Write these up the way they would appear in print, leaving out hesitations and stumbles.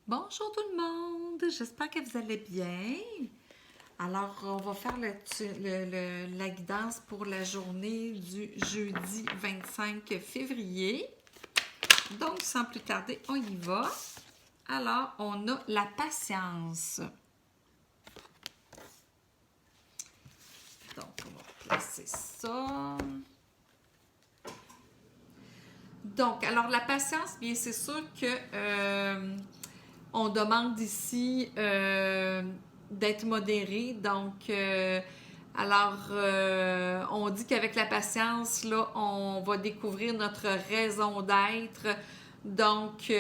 Bonjour tout le monde, j'espère que vous allez bien. Alors, on va faire la guidance pour la journée du jeudi 25 février. Donc, sans plus tarder, on y va. Alors, on a la patience. Donc, on va placer ça. Donc, alors la patience, bien, c'est sûr que on demande ici d'être modéré. Donc, on dit qu'avec la patience, là, on va découvrir notre raison d'être. Donc,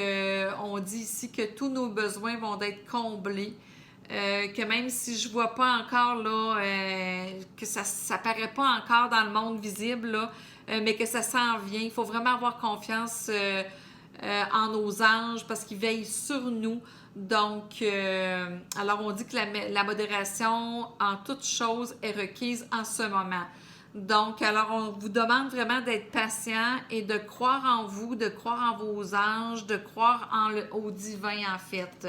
on dit ici que tous nos besoins vont être comblés. Que même si je vois pas encore là, que ça paraît pas encore dans le monde visible là, mais que ça s'en vient. Il faut vraiment avoir confiance en nos anges parce qu'ils veillent sur nous. Donc, alors on dit que la modération en toute chose est requise en ce moment. Donc, alors on vous demande vraiment d'être patient et de croire en vous, de croire en vos anges, de croire au divin en fait.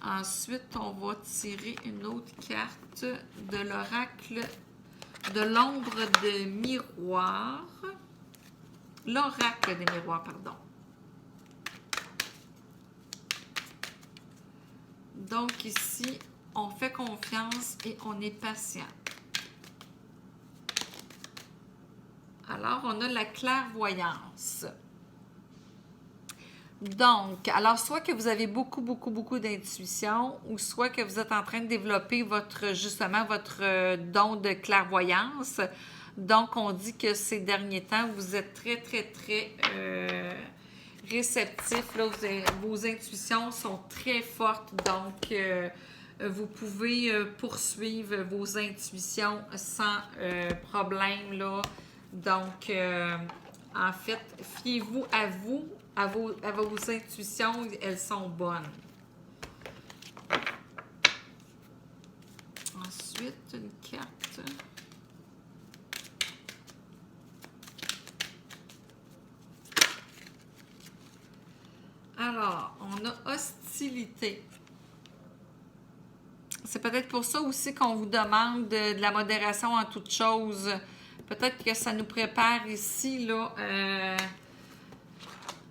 Ensuite, on va tirer une autre carte de l'oracle de l'ombre de miroir. L'oracle des miroirs, pardon. Donc ici, on fait confiance et on est patient. Alors, on a la clairvoyance. Donc, alors soit que vous avez beaucoup d'intuition ou soit que vous êtes en train de développer justement votre don de clairvoyance. Donc, on dit que ces derniers temps, vous êtes très réceptif. Là, vos intuitions sont très fortes. Donc, vous pouvez poursuivre vos intuitions sans problème. Là. Donc, en fait, fiez-vous à vous, à vos intuitions, elles sont bonnes. Ensuite, une carte. Alors, on a hostilité. C'est peut-être pour ça aussi qu'on vous demande de la modération en toute chose. Peut-être que ça nous prépare ici, là,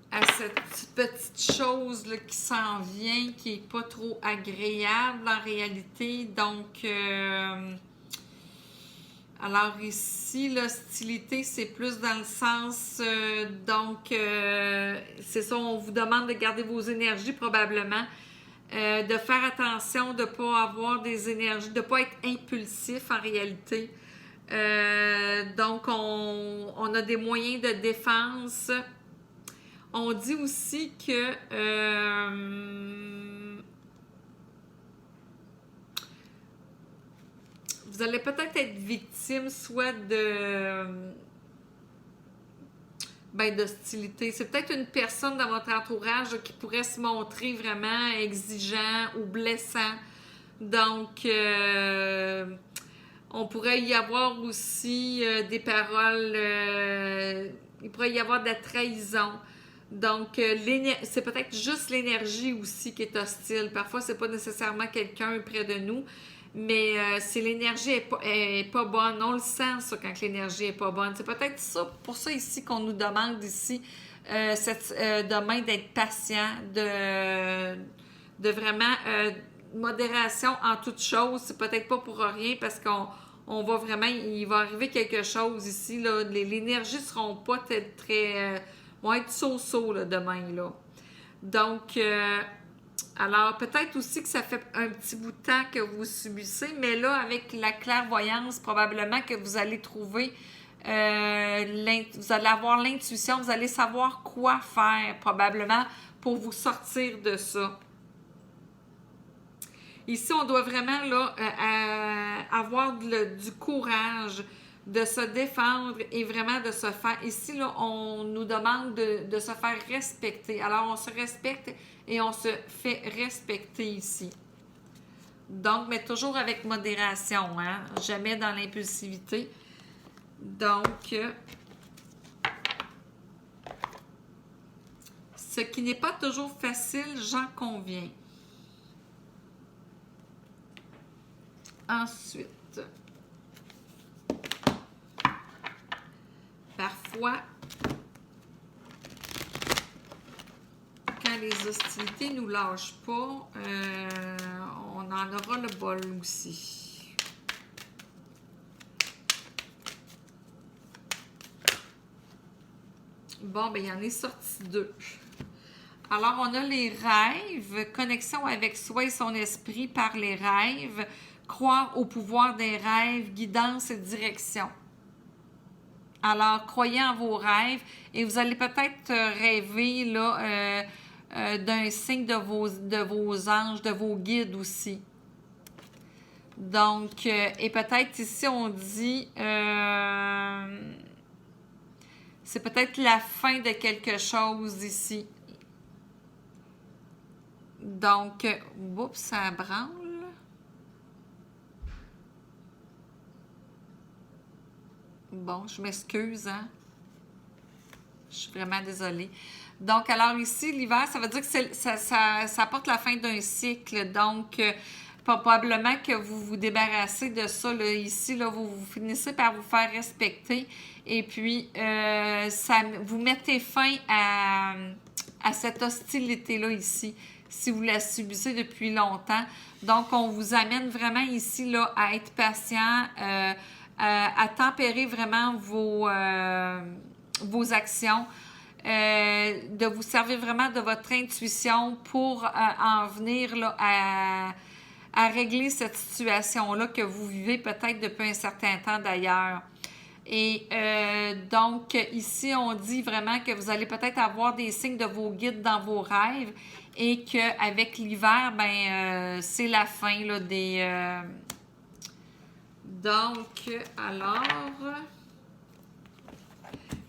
à cette petite chose là, qui s'en vient, qui n'est pas trop agréable en réalité. Donc, alors ici, l'hostilité, c'est plus dans le sens, c'est ça, on vous demande de garder vos énergies probablement, de faire attention, de ne pas avoir des énergies, de ne pas être impulsif en réalité. Donc, on a des moyens de défense. On dit aussi que vous allez peut-être être victime soit d'hostilité. C'est peut-être une personne dans votre entourage qui pourrait se montrer vraiment exigeant ou blessant. Donc, on pourrait y avoir aussi des paroles, il pourrait y avoir de la trahison. Donc, c'est peut-être juste l'énergie aussi qui est hostile. Parfois, c'est pas nécessairement quelqu'un près de nous, mais si l'énergie est pas bonne, on le sent ça quand l'énergie est pas bonne. C'est peut-être ça, pour ça ici qu'on nous demande ici demain d'être patient, de vraiment modération en toute chose. C'est peut-être pas pour rien parce qu'on va vraiment, il va arriver quelque chose ici. Là. L'énergie ne seront pas très vont être so-so là, demain. Là. Donc, alors peut-être aussi que ça fait un petit bout de temps que vous subissez, mais là, avec la clairvoyance, probablement que vous allez trouver, vous allez avoir l'intuition, vous allez savoir quoi faire probablement pour vous sortir de ça. Ici, on doit vraiment là, avoir du courage de se défendre et vraiment de se faire... Ici, là, on nous demande de se faire respecter. Alors, on se respecte et on se fait respecter ici. Donc, mais toujours avec modération, hein? Jamais dans l'impulsivité. Donc, Ce qui n'est pas toujours facile, j'en conviens. Ensuite, parfois, quand les hostilités ne nous lâchent pas, on en aura le bol aussi. Bon, ben il y en est sorti 2. Alors, on a les rêves, connexion avec soi et son esprit par les rêves, croire au pouvoir des rêves, guidance et direction. Alors, croyez en vos rêves et vous allez peut-être rêver là, d'un signe de vos anges, de vos guides aussi. Donc, et peut-être ici, on dit, c'est peut-être la fin de quelque chose ici. Donc, oups, ça branle. Bon, je m'excuse, hein. Je suis vraiment désolée. Donc, alors ici, l'hiver, ça veut dire que ça apporte la fin d'un cycle. Donc, probablement que vous vous débarrassez de ça. Là, ici, là, vous finissez par vous faire respecter. Et puis, vous mettez fin à cette hostilité-là ici, si vous la subissez depuis longtemps. Donc, on vous amène vraiment ici là, à être patient, à tempérer vraiment vos actions, de vous servir vraiment de votre intuition pour en venir là, à régler cette situation-là que vous vivez peut-être depuis un certain temps d'ailleurs. Et donc, ici, on dit vraiment que vous allez peut-être avoir des signes de vos guides dans vos rêves et qu'avec l'hiver, ben, c'est la fin là, des... Donc, alors...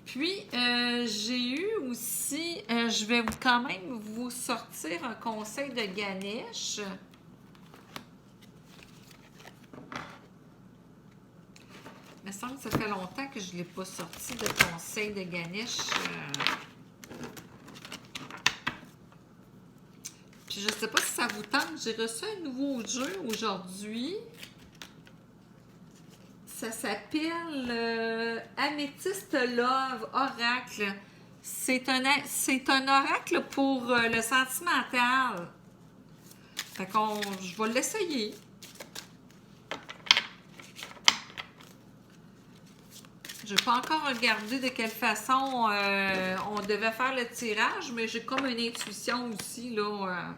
Puis, j'ai eu aussi... je vais quand même vous sortir un conseil de Ganesh. Il me semble que ça fait longtemps que je ne l'ai pas sorti de conseil de Ganesh. Puis je ne sais pas si ça vous tente. J'ai reçu un nouveau jeu aujourd'hui. Ça s'appelle Améthyste Love Oracle. C'est un oracle pour le sentimental. Fait qu'on, je vais l'essayer. Je n'ai pas encore regardé de quelle façon on devait faire le tirage, mais j'ai comme une intuition aussi, là.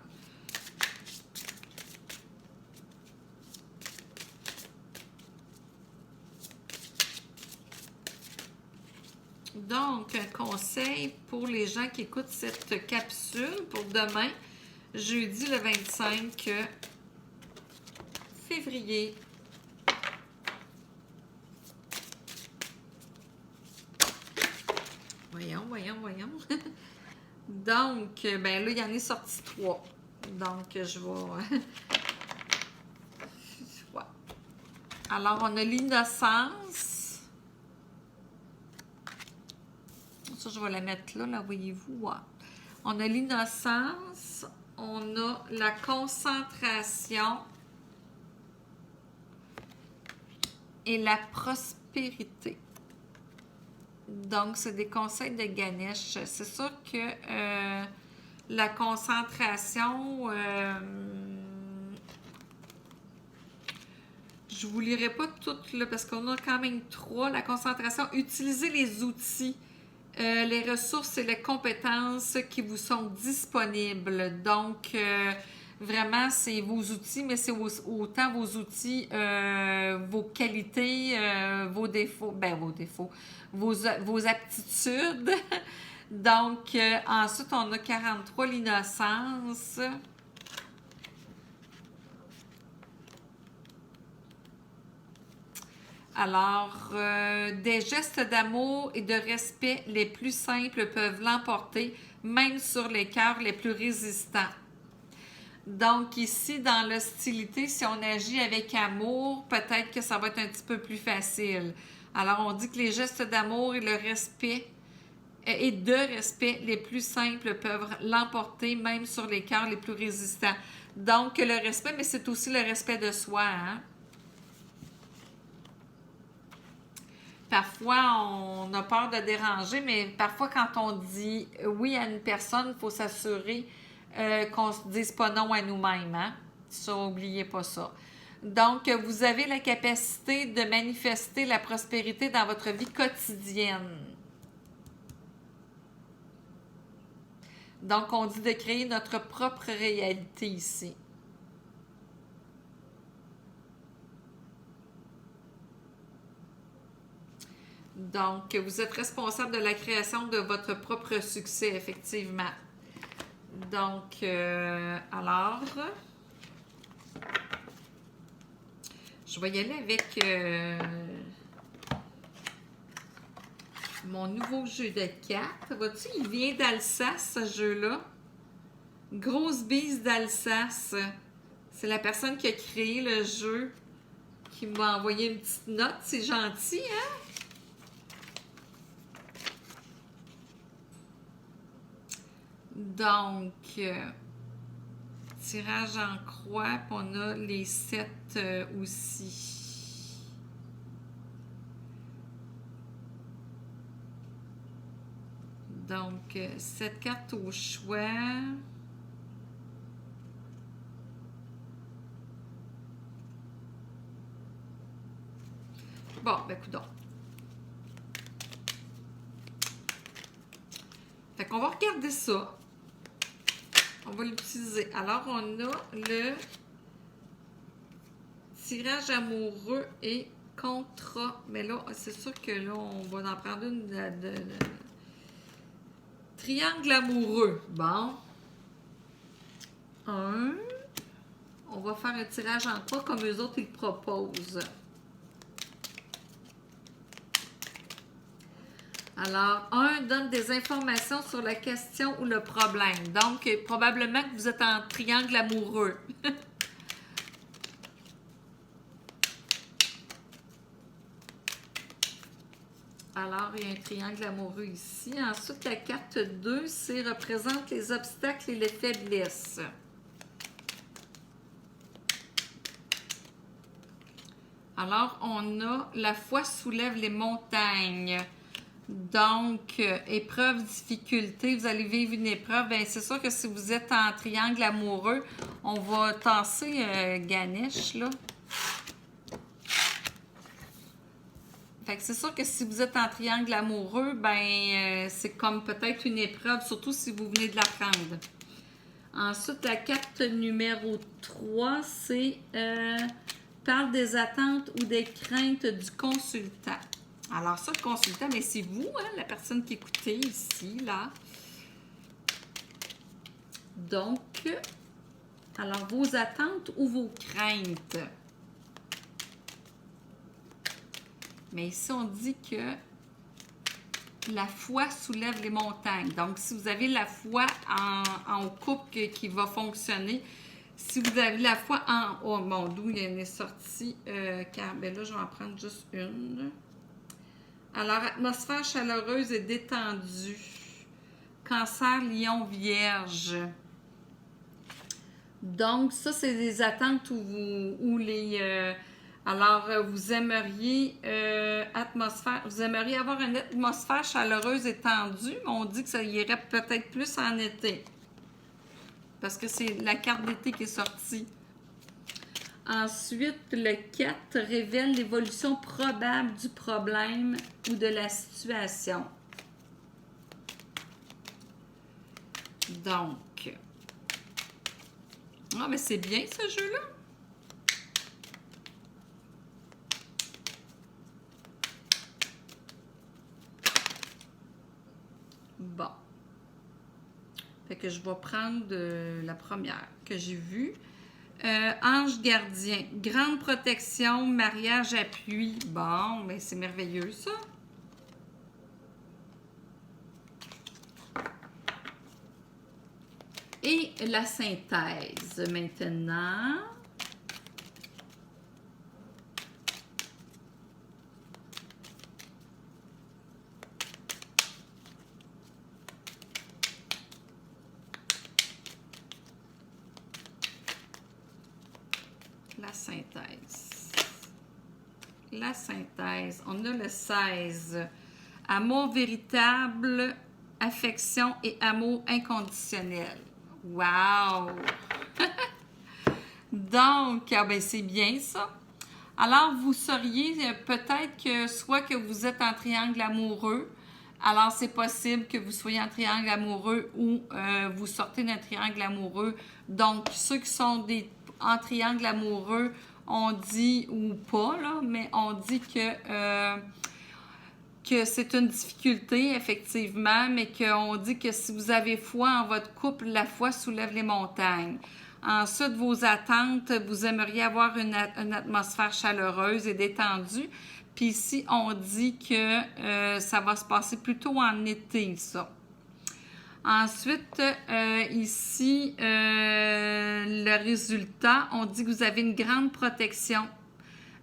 Donc, un conseil pour les gens qui écoutent cette capsule pour demain, jeudi le 25 février. Voyons. Donc, ben là, il y en est sorti 3. Donc, je vais... ouais. Alors, on a l'innocence. Ça, je vais la mettre là, voyez-vous. Ouais. On a l'innocence. On a la concentration. Et la prospérité. Donc, c'est des conseils de Ganesh. C'est sûr que la concentration, je ne vous lirai pas toutes là, parce qu'on a quand même 3. La concentration, utilisez les outils, les ressources et les compétences qui vous sont disponibles. Donc, vraiment, c'est vos outils, mais c'est autant vos outils, vos qualités, vos défauts, vos aptitudes. Donc, ensuite, on a 43, l'innocence. Alors, des gestes d'amour et de respect les plus simples peuvent l'emporter, même sur les cœurs les plus résistants. Donc, ici, dans l'hostilité, si on agit avec amour, peut-être que ça va être un petit peu plus facile. Alors, on dit que les gestes d'amour et le respect et de respect les plus simples peuvent l'emporter même sur les cœurs les plus résistants. Donc, le respect, mais c'est aussi le respect de soi, hein? Parfois, on a peur de déranger, mais parfois, quand on dit oui à une personne, il faut s'assurer qu'on ne se dise pas non à nous-mêmes. Hein? Ça, n'oubliez pas ça. Donc, vous avez la capacité de manifester la prospérité dans votre vie quotidienne. Donc, on dit de créer notre propre réalité ici. Donc, vous êtes responsable de la création de votre propre succès, effectivement. Donc, alors, je vais y aller avec mon nouveau jeu de cartes. Vois-tu, il vient d'Alsace, ce jeu-là. Grosse bise d'Alsace. C'est la personne qui a créé le jeu qui m'a envoyé une petite note. C'est gentil, hein? Donc, tirage en croix, puis on a les 7 aussi. Donc, 7 cartes au choix. Bon, ben, coudonc. Fait qu'on va regarder ça. On va l'utiliser. Alors, on a le tirage amoureux et contrat. Mais là, c'est sûr que là, on va en prendre une de triangle amoureux. Bon. On va faire un tirage en croix comme eux autres, ils proposent. Alors, 1 donne des informations sur la question ou le problème. Donc, probablement que vous êtes en triangle amoureux. Alors, il y a un triangle amoureux ici. Ensuite, la carte 2, c'est représente les obstacles et les faiblesses. Alors, on a la foi soulève les montagnes. Donc, épreuve, difficulté, vous allez vivre une épreuve. Bien, c'est sûr que si vous êtes en triangle amoureux, on va tasser Ganesh, là. Fait que c'est sûr que si vous êtes en triangle amoureux, ben c'est comme peut-être une épreuve, surtout si vous venez de l'apprendre. Ensuite, la carte numéro 3, c'est parle des attentes ou des craintes du consultant. Alors ça, le consultant, mais c'est vous, hein, la personne qui écoutez ici, là. Donc, alors vos attentes ou vos craintes. Mais ici, on dit que la foi soulève les montagnes. Donc, si vous avez la foi en couple qui va fonctionner, si vous avez la foi en... Oh, bon, d'où il est sorti? Car, ben là, je vais en prendre juste une. Alors, atmosphère chaleureuse et détendue. Cancer, lion, vierge. Donc, ça, c'est des attentes où les... alors, vous aimeriez vous aimeriez avoir une atmosphère chaleureuse et tendue, mais on dit que ça irait peut-être plus en été. Parce que c'est la carte d'été qui est sortie. Ensuite, le 4 révèle l'évolution probable du problème ou de la situation. Donc, ah, mais c'est bien ce jeu-là. Bon. Fait que je vais prendre la première que j'ai vue. Ange gardien, grande protection, mariage, appui. Bon, mais c'est merveilleux ça. Et la synthèse maintenant. synthèse. La synthèse. On a le 16. Amour véritable, affection et amour inconditionnel. Wow! Donc, ah ben c'est bien ça. Alors, vous seriez peut-être que soit que vous êtes en triangle amoureux, alors c'est possible que vous soyez en triangle amoureux ou vous sortez d'un triangle amoureux. Donc, ceux qui sont en triangle amoureux, on dit, ou pas, là, mais on dit que c'est une difficulté, effectivement, mais qu'on dit que si vous avez foi en votre couple, la foi soulève les montagnes. Ensuite, vos attentes, vous aimeriez avoir une atmosphère chaleureuse et détendue. Puis ici, on dit que ça va se passer plutôt en été, ça. Ensuite, ici, le résultat, on dit que vous avez une grande protection,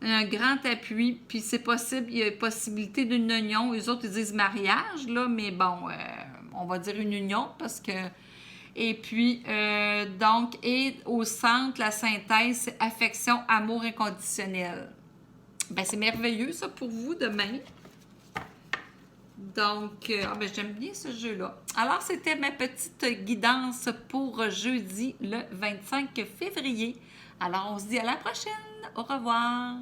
un grand appui, puis c'est possible, il y a possibilité d'une union. Eux autres, ils disent mariage, là, mais bon, on va dire une union parce que... Et puis, donc, et au centre, la synthèse, c'est affection, amour inconditionnel. Ben, c'est merveilleux, ça, pour vous, demain. Donc, ben, j'aime bien ce jeu-là. Alors, c'était ma petite guidance pour jeudi, le 25 février. Alors, on se dit à la prochaine. Au revoir.